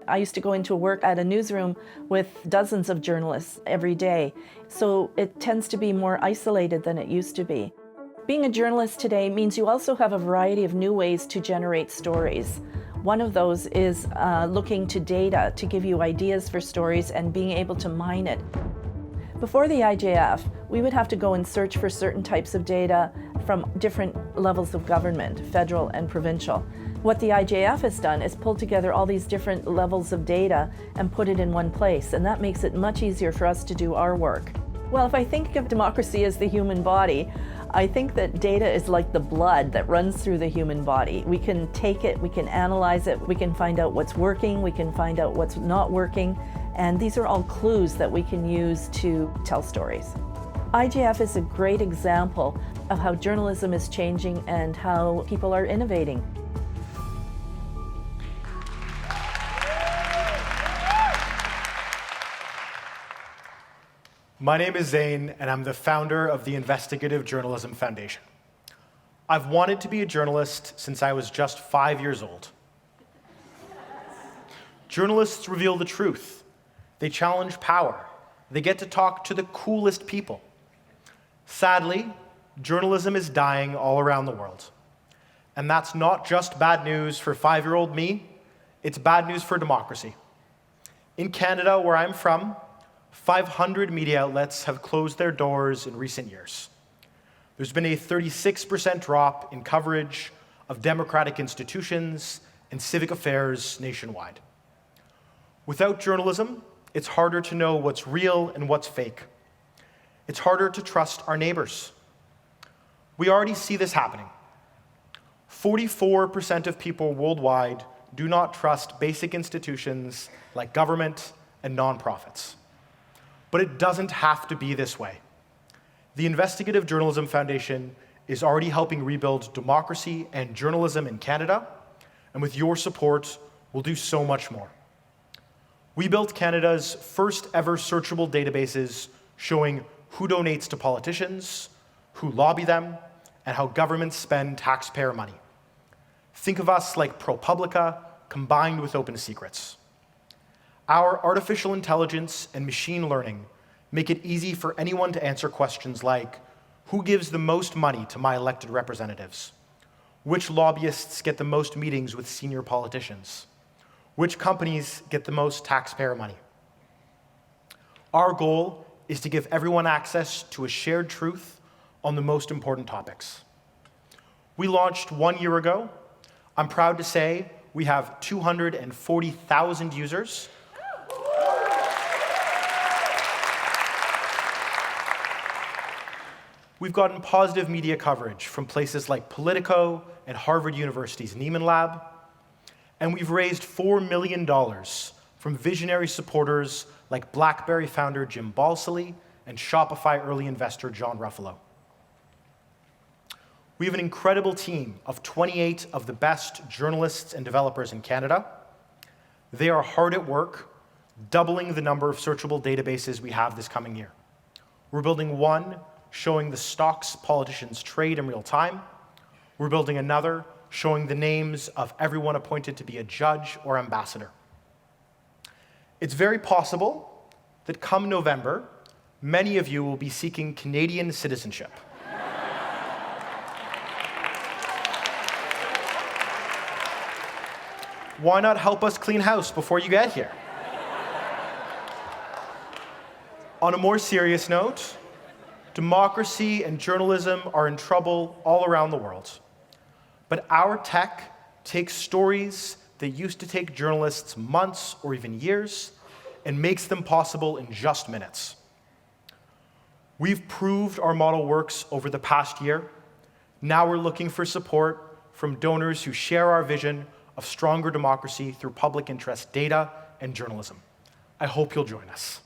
I used to go into work at a newsroom with dozens of journalists every day, so it tends to be more isolated than it used to be. Being a journalist today means you also have a variety of new ways to generate stories. One of those is looking to data to give you ideas for stories and being able to mine it. Before the IJF, we would have to go and search for certain types of data from different levels of government, federal and provincial. What the IJF has done is pulled together all these different levels of data and put it in one place, and that makes it much easier for us to do our work. Well, if I think of democracy as the human body, I think that data is like the blood that runs through the human body. We can take it, we can analyze it, we can find out what's working, we can find out what's not working, and these are all clues that we can use to tell stories. IJF is a great example of how journalism is changing and how people are innovating. My name is Zane, and I'm the founder of the Investigative Journalism Foundation. I've wanted to be a journalist since I was just 5 years old. Journalists reveal the truth. They challenge power. They get to talk to the coolest people. Sadly, journalism is dying all around the world. And that's not just bad news for 5-year-old me, it's bad news for democracy. In Canada, where I'm from, 500 media outlets have closed their doors in recent years. There's been a 36% drop in coverage of democratic institutions and civic affairs nationwide. Without journalism, it's harder to know what's real and what's fake. It's harder to trust our neighbors. We already see this happening. 44% of people worldwide do not trust basic institutions like government and nonprofits. But it doesn't have to be this way. The Investigative Journalism Foundation is already helping rebuild democracy and journalism in Canada, and with your support, we'll do so much more. We built Canada's first ever searchable databases showing who donates to politicians, who lobby them, and how governments spend taxpayer money. Think of us like ProPublica combined with Open Secrets. Our artificial intelligence and machine learning make it easy for anyone to answer questions like, who gives the most money to my elected representatives? Which lobbyists get the most meetings with senior politicians? Which companies get the most taxpayer money? Our goal is to give everyone access to a shared truth on the most important topics. We launched 1 year ago. I'm proud to say we have 240,000 users. We've gotten positive media coverage from places like Politico and Harvard University's Nieman Lab, and we've raised $4 million from visionary supporters like BlackBerry founder Jim Balsillie and Shopify early investor John Ruffalo. We have an incredible team of 28 of the best journalists and developers in Canada. They are hard at work, doubling the number of searchable databases we have this coming year. We're building one showing the stocks politicians trade in real time. We're building another showing the names of everyone appointed to be a judge or ambassador. It's very possible that come November, many of you will be seeking Canadian citizenship. Why not help us clean house before you get here? On a more serious note, democracy and journalism are in trouble all around the world. But our tech takes stories that used to take journalists months or even years and makes them possible in just minutes. We've proved our model works over the past year. Now we're looking for support from donors who share our vision of stronger democracy through public interest data and journalism. I hope you'll join us.